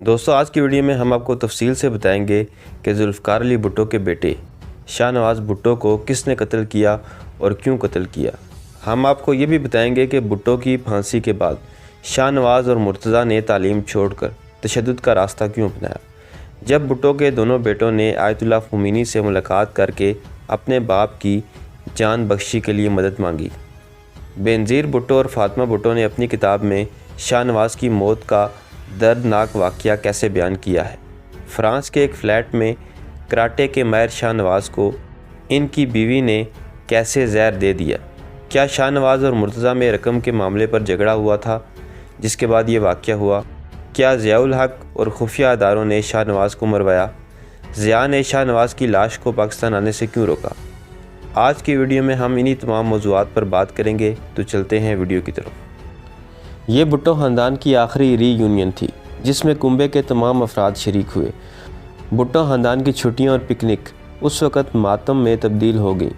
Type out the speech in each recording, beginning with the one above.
دوستو آج کی ویڈیو میں ہم آپ کو تفصیل سے بتائیں گے کہ ذوالفقار علی بھٹو کے بیٹے شاہ نواز بھٹو کو کس نے قتل کیا اور کیوں قتل کیا۔ ہم آپ کو یہ بھی بتائیں گے کہ بھٹو کی پھانسی کے بعد شاہ نواز اور مرتضیٰ نے تعلیم چھوڑ کر تشدد کا راستہ کیوں اپنایا۔ جب بھٹو کے دونوں بیٹوں نے آیت اللہ خمینی سے ملاقات کر کے اپنے باپ کی جان بخشی کے لیے مدد مانگی۔ بینظیر بھٹو اور فاطمہ بھٹو نے اپنی کتاب میں شاہ نواز کی موت کا دردناک واقعہ کیسے بیان کیا ہے۔ فرانس کے ایک فلیٹ میں کراٹے کے ماہر شاہ نواز کو ان کی بیوی نے کیسے زہر دے دیا۔ کیا شاہ نواز اور مرتضیٰ میں رقم کے معاملے پر جھگڑا ہوا تھا جس کے بعد یہ واقعہ ہوا۔ کیا ضیاء الحق اور خفیہ اداروں نے شاہ نواز کو مروایا۔ ضیاء نے شاہ نواز کی لاش کو پاکستان آنے سے کیوں روکا۔ آج کی ویڈیو میں ہم انہی تمام موضوعات پر بات کریں گے، تو چلتے ہیں ویڈیو کی طرف۔ یہ بھٹو خاندان کی آخری ری یونین تھی جس میں کنبے کے تمام افراد شریک ہوئے۔ بھٹو خاندان کی چھٹیاں اور پکنک اس وقت ماتم میں تبدیل ہو گئی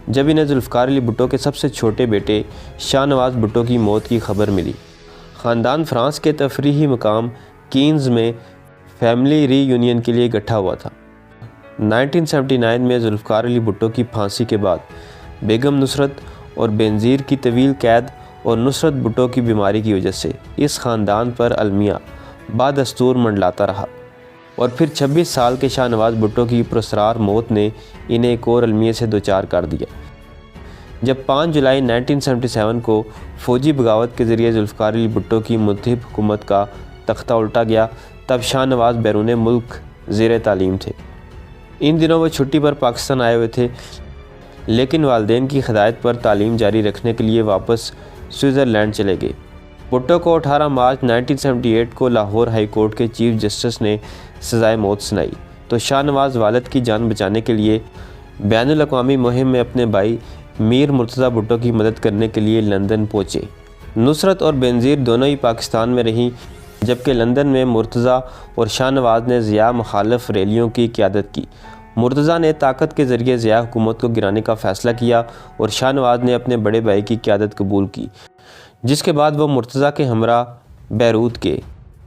جب انہیں ذوالفقار علی بھٹو کے سب سے چھوٹے بیٹے شاہ نواز بھٹو کی موت کی خبر ملی۔ خاندان فرانس کے تفریحی مقام کینز میں فیملی ری یونین کے لیے اکٹھا ہوا تھا۔ 1979 میں ذوالفقار علی بھٹو کی پھانسی کے بعد بیگم نصرت اور بینظیر کی طویل قید اور نصرت بھٹو کی بیماری کی وجہ سے اس خاندان پر المیہ بادستور منڈلاتا رہا، اور پھر 26 سال کے شاہ نواز بھٹو کی پراسرار موت نے انہیں ایک اور المیے سے دوچار کر دیا۔ جب 5 جولائی 1977 کو فوجی بغاوت کے ذریعے ذوالفقار علی بھٹو کی متحب حکومت کا تختہ الٹا گیا، تب شاہ نواز بیرون ملک زیر تعلیم تھے۔ ان دنوں وہ چھٹی پر پاکستان آئے ہوئے تھے، لیکن والدین کی ہدایت پر تعلیم جاری رکھنے کے لیے واپس سوئٹزرلینڈ چلے گئے۔ بھٹو کو 18 مارچ 1978 کو لاہور ہائی کورٹ کے چیف جسٹس نے سزائے موت سنائی، تو شاہ نواز والد کی جان بچانے کے لیے بین الاقوامی مہم میں اپنے بھائی میر مرتضیٰ بھٹو کی مدد کرنے کے لیے لندن پہنچے۔ نصرت اور بینظیر دونوں ہی پاکستان میں رہیں، جبکہ لندن میں مرتضیٰ اور شاہ نواز نے ضیاء مخالف ریلیوں کی قیادت کی۔ مرتضیٰ نے طاقت کے ذریعے ضیاء حکومت کو گرانے کا فیصلہ کیا اور شاہ نواز نے اپنے بڑے بھائی کی قیادت قبول کی، جس کے بعد وہ مرتضیٰ کے ہمراہ بیروت گئے،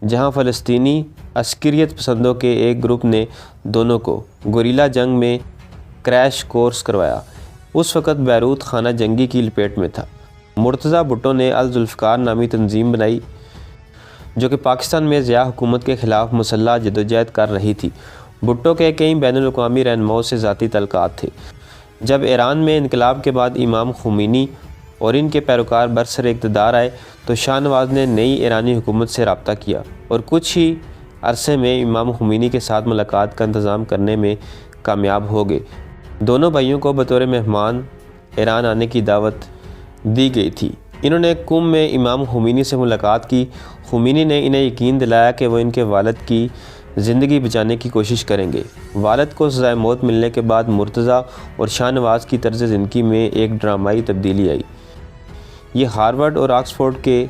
جہاں فلسطینی عسکریت پسندوں کے ایک گروپ نے دونوں کو گوریلا جنگ میں کریش کورس کروایا۔ اس وقت بیروت خانہ جنگی کی لپیٹ میں تھا۔ مرتضیٰ بھٹو نے الذوالفقار نامی تنظیم بنائی جو کہ پاکستان میں ضیاء حکومت کے خلاف مسلح جدوجہد کر رہی تھی۔ بھٹو کے کئی بین الاقوامی رہنماؤں سے ذاتی تعلقات تھے۔ جب ایران میں انقلاب کے بعد امام خمینی اور ان کے پیروکار برسر اقتدار آئے تو شاہ نواز نے نئی ایرانی حکومت سے رابطہ کیا اور کچھ ہی عرصے میں امام خمینی کے ساتھ ملاقات کا انتظام کرنے میں کامیاب ہو گئے۔ دونوں بھائیوں کو بطور مہمان ایران آنے کی دعوت دی گئی تھی۔ انہوں نے قم میں امام خمینی سے ملاقات کی۔ خمینی نے انہیں یقین دلایا کہ وہ ان کے والد کی زندگی بچانے کی کوشش کریں گے۔ والد کو سزائے موت ملنے کے بعد مرتضیٰ اور شاہ نواز کی طرز زندگی میں ایک ڈرامائی تبدیلی آئی۔ یہ ہارورڈ اور آکسفورڈ کے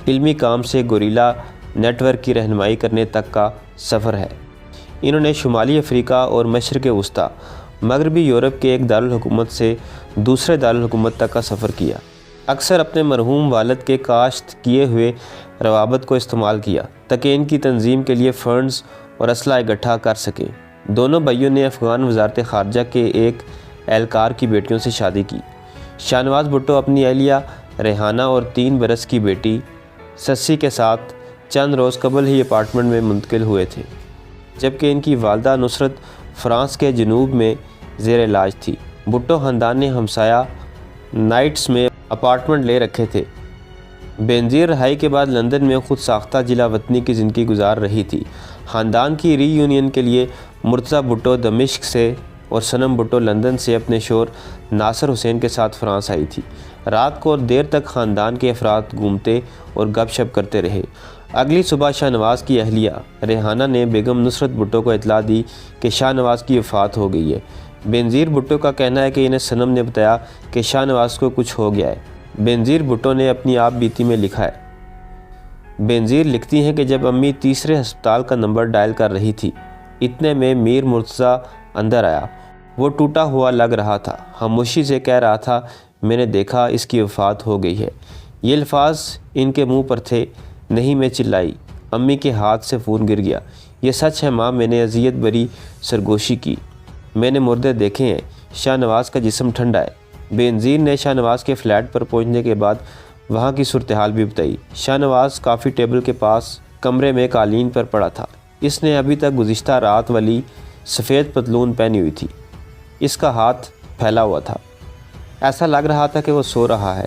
علمی کام سے گوریلا نیٹ ورک کی رہنمائی کرنے تک کا سفر ہے۔ انہوں نے شمالی افریقہ اور مشرق وسطیٰ مغربی یورپ کے ایک دارالحکومت سے دوسرے دارالحکومت تک کا سفر کیا۔ اکثر اپنے مرحوم والد کے کاشت کیے ہوئے روابط کو استعمال کیا تاکہ ان کی تنظیم کے لیے فنڈز اور اسلحہ اکٹھا کر سکیں۔ دونوں بھائیوں نے افغان وزارت خارجہ کے ایک اہلکار کی بیٹیوں سے شادی کی۔ شاہ نواز بھٹو اپنی اہلیہ ریحانہ اور 3 برس کی بیٹی سسی کے ساتھ چند روز قبل ہی اپارٹمنٹ میں منتقل ہوئے تھے، جبکہ ان کی والدہ نصرت فرانس کے جنوب میں زیر علاج تھی۔ بھٹو خاندان نے ہمسایہ نائٹس میں اپارٹمنٹ لے رکھے تھے۔ بینظیر رہائی کے بعد لندن میں خود ساختہ جلا وطنی کی زندگی گزار رہی تھی۔ خاندان کی ری یونین کے لیے مرتضیٰ بھٹو دمشق سے اور صنم بھٹو لندن سے اپنے شوہر ناصر حسین کے ساتھ فرانس آئی تھی۔ رات کو اور دیر تک خاندان کے افراد گھومتے اور گپ شپ کرتے رہے۔ اگلی صبح شاہ نواز کی اہلیہ ریحانہ نے بیگم نصرت بھٹو کو اطلاع دی کہ شاہ نواز کی وفات ہو گئی ہے۔ بینظیر بھٹو کا کہنا ہے کہ انہیں صنم نے بتایا کہ شاہ نواز کو کچھ ہو گیا ہے۔ بینظیر بھٹو نے اپنی آپ بیتی میں لکھا ہے۔ بینظیر لکھتی ہیں کہ جب امی تیسرے ہسپتال کا نمبر ڈائل کر رہی تھی، اتنے میں میر مرتضیٰ اندر آیا۔ وہ ٹوٹا ہوا لگ رہا تھا، خاموشی سے کہہ رہا تھا، میں نے دیکھا اس کی وفات ہو گئی ہے۔ یہ الفاظ ان کے منہ پر تھے۔ نہیں، میں چلائی، امی کے ہاتھ سے فون گر گیا۔ یہ سچ ہے ماں، میں نے اذیت بری سرگوشی کی، میں نے مردے دیکھے ہیں۔ شاہ نواز کا جسم ٹھنڈا ہے۔ بے نظیر نے شاہ نواز کے فلیٹ پر پہنچنے کے بعد وہاں کی صورتحال بھی بتائی۔ شاہ نواز کافی ٹیبل کے پاس کمرے میں قالین پر پڑا تھا۔ اس نے ابھی تک گزشتہ رات والی سفید پتلون پہنی ہوئی تھی۔ اس کا ہاتھ پھیلا ہوا تھا، ایسا لگ رہا تھا کہ وہ سو رہا ہے۔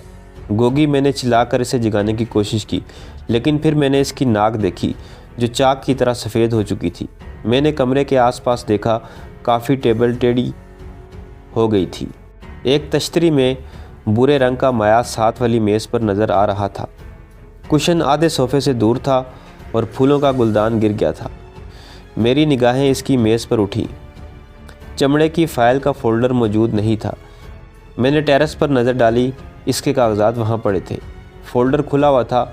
گوگی میں نے چلا کر اسے جگانے کی کوشش کی، لیکن پھر میں نے اس کی ناک دیکھی جو چاک کی طرح سفید ہو چکی تھی۔ میں نے کمرے کے آس پاس دیکھا، کافی ٹیبل ٹیڑھی ہو گئی تھی۔ ایک تشتری میں برے رنگ کا مایا ساتھ والی میز پر نظر آ رہا تھا۔ کشن آدھے صوفے سے دور تھا اور پھولوں کا گلدان گر گیا تھا۔ میری نگاہیں اس کی میز پر اٹھیں۔ چمڑے کی فائل کا فولڈر موجود نہیں تھا۔ میں نے ٹیرس پر نظر ڈالی، اس کے کاغذات وہاں پڑے تھے۔ فولڈر کھلا ہوا تھا۔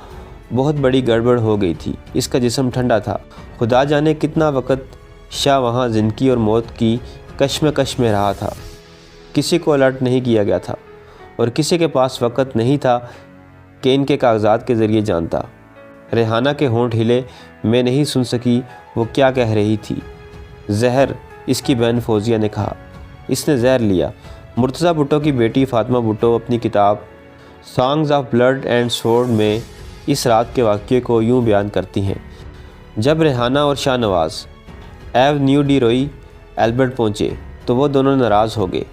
بہت بڑی گڑبڑ ہو گئی تھی۔ اس کا جسم ٹھنڈا تھا۔ خدا جانے کتنا وقت شاہ وہاں زندگی اور موت کی کشمکش میں رہا تھا۔ کسی کو الرٹ نہیں کیا گیا تھا اور کسی کے پاس وقت نہیں تھا کہ ان کے کاغذات کے ذریعے جانتا۔ ریحانہ کے ہونٹ ہلے، میں نہیں سن سکی وہ کیا کہہ رہی تھی۔ زہر، اس کی بہن فوزیہ نے کہا۔ اس نے زہر لیا۔ مرتضیٰ بھٹو کی بیٹی فاطمہ بھٹو اپنی کتاب Songs of Blood and Sword میں اس رات کے واقعے کو یوں بیان کرتی ہیں۔ جب ریحانہ اور شاہ نواز ایونیو ڈی روئی البرٹ پہنچے تو وہ دونوں ناراض ہو گئے۔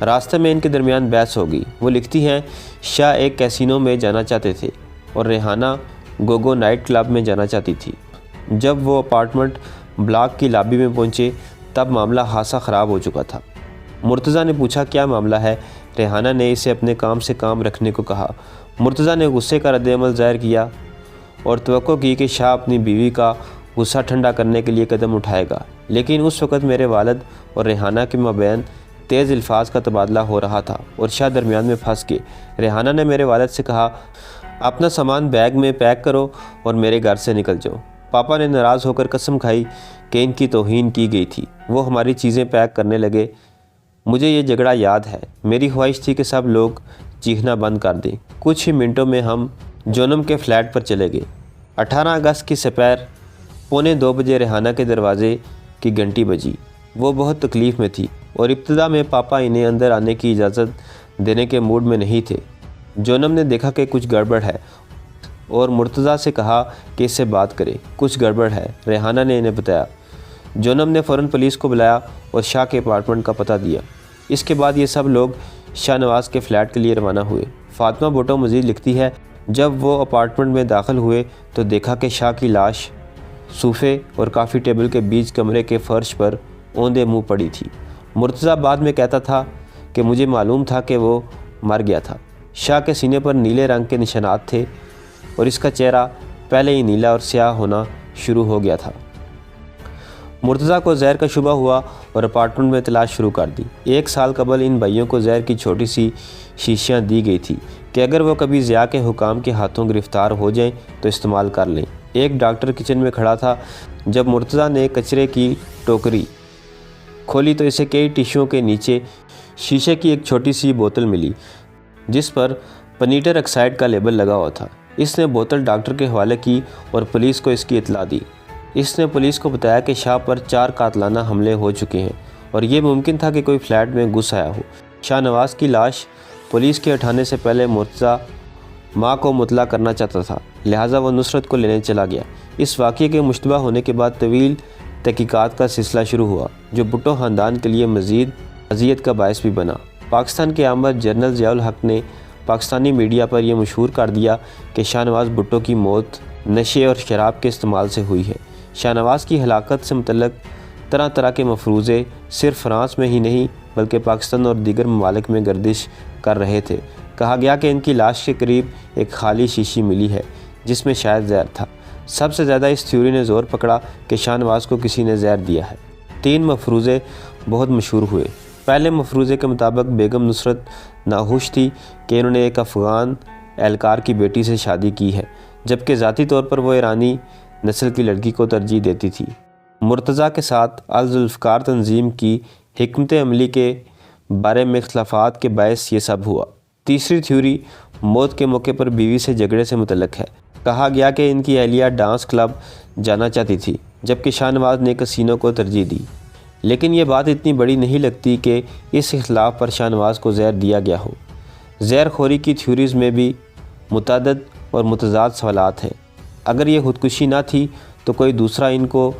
راستے میں ان کے درمیان بحث ہو گئی۔ وہ لکھتی ہیں، شاہ ایک کیسینو میں جانا چاہتے تھے اور ریحانہ گوگو نائٹ کلب میں جانا چاہتی تھی۔ جب وہ اپارٹمنٹ بلاک کی لابی میں پہنچے تب معاملہ خاصا خراب ہو چکا تھا۔ مرتضیٰ نے پوچھا کیا معاملہ ہے؟ ریحانہ نے اسے اپنے کام سے کام رکھنے کو کہا۔ مرتضیٰ نے غصے کا رد عمل ظاہر کیا اور توقع کی کہ شاہ اپنی بیوی کا غصہ ٹھنڈا کرنے کے لیے قدم اٹھائے گا، لیکن اس وقت میرے والد اور ریحانہ کے مابین تیز الفاظ کا تبادلہ ہو رہا تھا اور شاہ درمیان میں پھنس گئے۔ ریحانہ نے میرے والد سے کہا، اپنا سامان بیگ میں پیک کرو اور میرے گھر سے نکل جاؤ۔ پاپا نے ناراض ہو کر قسم کھائی کہ ان کی توہین کی گئی تھی۔ وہ ہماری چیزیں پیک کرنے لگے۔ مجھے یہ جھگڑا یاد ہے۔ میری خواہش تھی کہ سب لوگ چیخنا بند کر دیں۔ کچھ ہی منٹوں میں ہم جونم کے فلیٹ پر چلے گئے۔ 18 اگست کی سپہر 1:45 بجے ریحانہ کے دروازے کی گھنٹی بجی۔ وہ بہت تکلیف میں تھی اور ابتدا میں پاپا انہیں اندر آنے کی اجازت دینے کے موڈ میں نہیں تھے۔ جونم نے دیکھا کہ کچھ گڑبڑ ہے اور مرتضیٰ سے کہا کہ اس سے بات کرے۔ کچھ گڑبڑ ہے، ریحانہ نے انہیں بتایا۔ جونم نے فوراً پولیس کو بلایا اور شاہ کے اپارٹمنٹ کا پتہ دیا۔ اس کے بعد یہ سب لوگ شاہ نواز کے فلیٹ کے لیے روانہ ہوئے۔ فاطمہ بھٹو مزید لکھتی ہے، جب وہ اپارٹمنٹ میں داخل ہوئے تو دیکھا کہ شاہ کی لاش صوفے اور کافی ٹیبل کے بیچ کمرے کے فرش پر اوندے منہ پڑی تھی۔ مرتضیٰ بعد میں کہتا تھا کہ مجھے معلوم تھا کہ وہ مر گیا تھا۔ شاہ کے سینے پر نیلے رنگ کے نشانات تھے اور اس کا چہرہ پہلے ہی نیلا اور سیاہ ہونا شروع ہو گیا تھا۔ مرتضیٰ کو زہر کا شبہ ہوا اور اپارٹمنٹ میں تلاش شروع کر دی۔ 1 سال قبل ان بھائیوں کو زہر کی چھوٹی سی شیشیاں دی گئی تھی کہ اگر وہ کبھی ضیاء کے حکام کے ہاتھوں گرفتار ہو جائیں تو استعمال کر لیں۔ ایک ڈاکٹر کچن میں کھڑا تھا۔ جب مرتضیٰ نے کچرے کی ٹوکری کھولی تو اسے کئی ٹیشوؤں کے نیچے شیشے کی ایک چھوٹی سی بوتل ملی جس پر پنیٹر آکسائڈ کا لیبل لگا ہوا تھا۔ اس نے بوتل ڈاکٹر کے حوالے کی اور پولیس کو اس کی اطلاع دی۔ اس نے پولیس کو بتایا کہ شاہ پر 4 قاتلانہ حملے ہو چکے ہیں اور یہ ممکن تھا کہ کوئی فلیٹ میں گھس آیا ہو۔ شاہ نواز کی لاش پولیس کے اٹھانے سے پہلے مرتضیٰ ماں کو مطلع کرنا چاہتا تھا، لہٰذا وہ نصرت کو لینے چلا گیا۔ اس واقعے کے مشتبہ ہونے کے بعد طویل تحقیقات کا سلسلہ شروع ہوا جو بھٹو خاندان کے لیے مزید اذیت کا باعث بھی بنا۔ پاکستان کے آمد جنرل ضیاء الحق نے پاکستانی میڈیا پر یہ مشہور کر دیا کہ شاہ نواز بھٹو کی موت نشے اور شراب کے استعمال سے ہوئی ہے۔ شاہ نواز کی ہلاکت سے متعلق طرح طرح کے مفروضے صرف فرانس میں ہی نہیں بلکہ پاکستان اور دیگر ممالک میں گردش کر رہے تھے۔ کہا گیا کہ ان کی لاش کے قریب ایک خالی شیشی ملی ہے جس میں شاید زہر تھا۔ سب سے زیادہ اس تھیوری نے زور پکڑا کہ شاہ نواز کو کسی نے زہر دیا ہے۔ 3 مفروضے بہت مشہور ہوئے۔ پہلے مفروضے کے مطابق بیگم نصرت ناخوش تھی کہ انہوں نے ایک افغان اہلکار کی بیٹی سے شادی کی ہے، جبکہ ذاتی طور پر وہ ایرانی نسل کی لڑکی کو ترجیح دیتی تھی۔ مرتضیٰ کے ساتھ الذوالفقار تنظیم کی حکمت عملی کے بارے میں اختلافات کے باعث یہ سب ہوا۔ تیسری تھیوری موت کے موقع پر بیوی سے جھگڑے سے متعلق ہے۔ کہا گیا کہ ان کی اہلیہ ڈانس کلب جانا چاہتی تھی جبکہ شاہ نواز نے کسینو کو ترجیح دی، لیکن یہ بات اتنی بڑی نہیں لگتی کہ اس اختلاف پر شاہ نواز کو زہر دیا گیا ہو۔ زہر خوری کی تھیوریز میں بھی متعدد اور متضاد سوالات ہیں۔ اگر یہ خودکشی نہ تھی تو کوئی دوسرا ان کو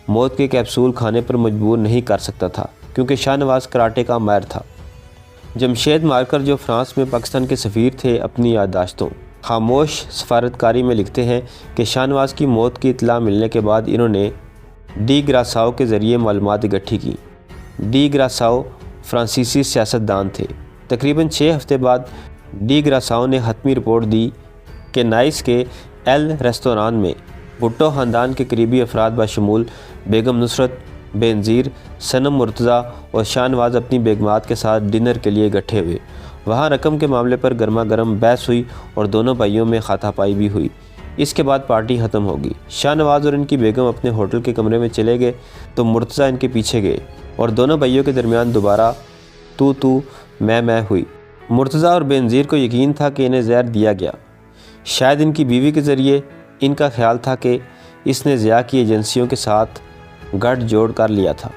موت کے کیپسول کھانے پر مجبور نہیں کر سکتا تھا، کیونکہ شاہ نواز کراٹے کا ماہر تھا۔ جمشید مارکر جو فرانس میں پاکستان کے سفیر تھے، اپنی یادداشتوں خاموش سفارتکاری میں لکھتے ہیں کہ شاہ نواز کی موت کی اطلاع ملنے کے بعد انہوں نے ڈی گراساؤ کے ذریعے معلومات اکٹھی کی۔ ڈی گراساؤ فرانسیسی سیاستدان تھے۔ تقریباً 6 ہفتے بعد ڈی گراساؤ نے حتمی رپورٹ دی کہ نائس کے ایل ریستوران میں بھٹو خاندان کے قریبی افراد بشمول بیگم نصرت، بینظیر، صنم مرتضیٰ اور شاہ نواز اپنی بیگمات کے ساتھ ڈنر کے لیے اکٹھے ہوئے۔ وہاں رقم کے معاملے پر گرما گرم بحث ہوئی اور دونوں بھائیوں میں ہاتھا پائی بھی ہوئی۔ اس کے بعد پارٹی ختم ہوگی۔ شاہ نواز اور ان کی بیگم اپنے ہوٹل کے کمرے میں چلے گئے تو مرتضیٰ ان کے پیچھے گئے اور دونوں بھائیوں کے درمیان دوبارہ تو میں ہوئی۔ مرتضیٰ اور بینظیر کو یقین تھا کہ انہیں زہر دیا گیا، شاید ان کی بیوی کے ذریعے۔ ان کا خیال تھا کہ اس نے ضیاء کی ایجنسیوں کے ساتھ گٹھ جوڑ کر لیا تھا۔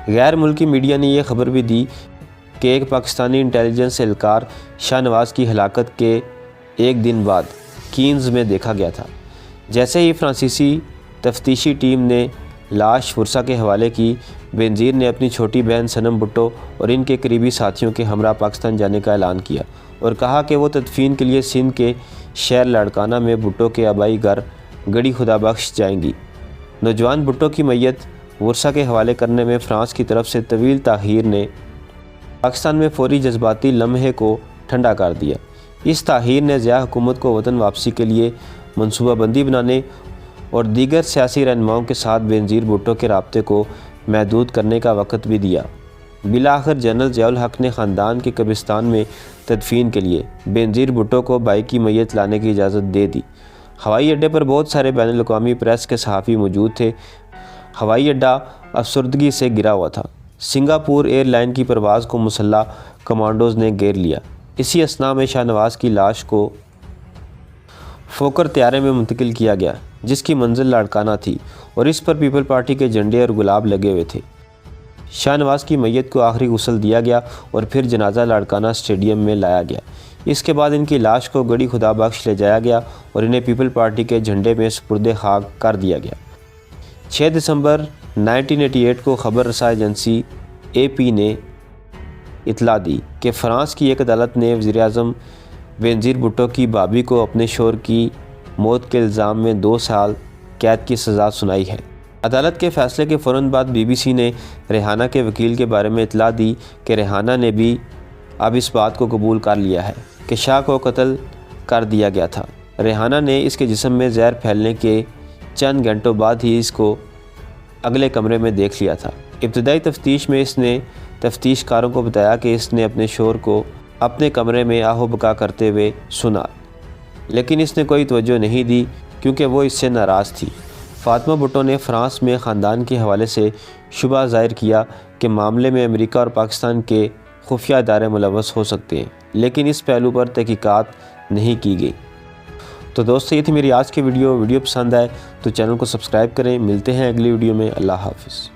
غیر ملکی میڈیا نے یہ خبر بھی دی کہ ایک پاکستانی انٹیلیجنس اہلکار شاہ نواز کی ہلاکت کے ایک دن بعد کینز میں دیکھا گیا تھا۔ جیسے ہی فرانسیسی تفتیشی ٹیم نے لاش ورثا کے حوالے کی، بینظیر نے اپنی چھوٹی بہن صنم بھٹو اور ان کے قریبی ساتھیوں کے ہمراہ پاکستان جانے کا اعلان کیا اور کہا کہ وہ تدفین کے لیے سندھ کے شہر لاڑکانہ میں بھٹو کے آبائی گھر گڑی خدا بخش جائیں گی۔ نوجوان بھٹو کی میت ورثا کے حوالے کرنے میں فرانس کی طرف سے طویل تاخیر نے پاکستان میں فوری جذباتی لمحے کو ٹھنڈا کر دیا۔ اس تاخیر نے ضیاء حکومت کو وطن واپسی کے لیے منصوبہ بندی بنانے اور دیگر سیاسی رہنماؤں کے ساتھ بینظیر بھٹو کے رابطے کو محدود کرنے کا وقت بھی دیا۔ بالآخر جنرل ضیاء الحق نے خاندان کے قبرستان میں تدفین کے لیے بینظیر بھٹو کو بھائی کی میت لانے کی اجازت دے دی۔ ہوائی اڈے پر بہت سارے بین الاقوامی پریس کے صحافی موجود تھے۔ ہوائی اڈہ افسردگی سے گرا ہوا تھا۔ سنگاپور ایئر لائن کی پرواز کو مسلح کمانڈوز نے گھیر لیا۔ اسی اثناء میں شاہ نواز کی لاش کو فوکر طیارے میں منتقل کیا گیا جس کی منزل لاڑکانہ تھی اور اس پر پیپل پارٹی کے جھنڈے اور گلاب لگے ہوئے تھے۔ شاہ نواز کی میت کو آخری غسل دیا گیا اور پھر جنازہ لاڑکانہ اسٹیڈیم میں لایا گیا۔ اس کے بعد ان کی لاش کو گڑی خدا بخش لے جایا گیا اور انہیں پیپل پارٹی کے جھنڈے میں سپرد خاک کر دیا گیا۔ 6 دسمبر 1988 کو خبر رساں ایجنسی اے پی نے اطلاع دی کہ فرانس کی ایک عدالت نے وزیر اعظم بینظیر بھٹو کی بھابھی کو اپنے شوہر کی موت کے الزام میں 2 سال قید کی سزا سنائی ہے۔ عدالت کے فیصلے کے فوراً بعد بی بی سی نے ریحانہ کے وکیل کے بارے میں اطلاع دی کہ ریحانہ نے بھی اب اس بات کو قبول کر لیا ہے کہ شاہ کو قتل کر دیا گیا تھا۔ ریحانہ نے اس کے جسم میں زہر پھیلنے کے چند گھنٹوں بعد ہی اس کو اگلے کمرے میں دیکھ لیا تھا۔ ابتدائی تفتیش میں اس نے تفتیش کاروں کو بتایا کہ اس نے اپنے شوہر کو اپنے کمرے میں آہو بکا کرتے ہوئے سنا، لیکن اس نے کوئی توجہ نہیں دی کیونکہ وہ اس سے ناراض تھی۔ فاطمہ بھٹو نے فرانس میں خاندان کے حوالے سے شبہ ظاہر کیا کہ معاملے میں امریکہ اور پاکستان کے خفیہ ادارے ملوث ہو سکتے ہیں، لیکن اس پہلو پر تحقیقات نہیں کی گئی۔ تو دوستو، یہ تھی میری آج کی ویڈیو پسند آئے تو چینل کو سبسکرائب کریں۔ ملتے ہیں اگلی ویڈیو میں۔ اللہ حافظ۔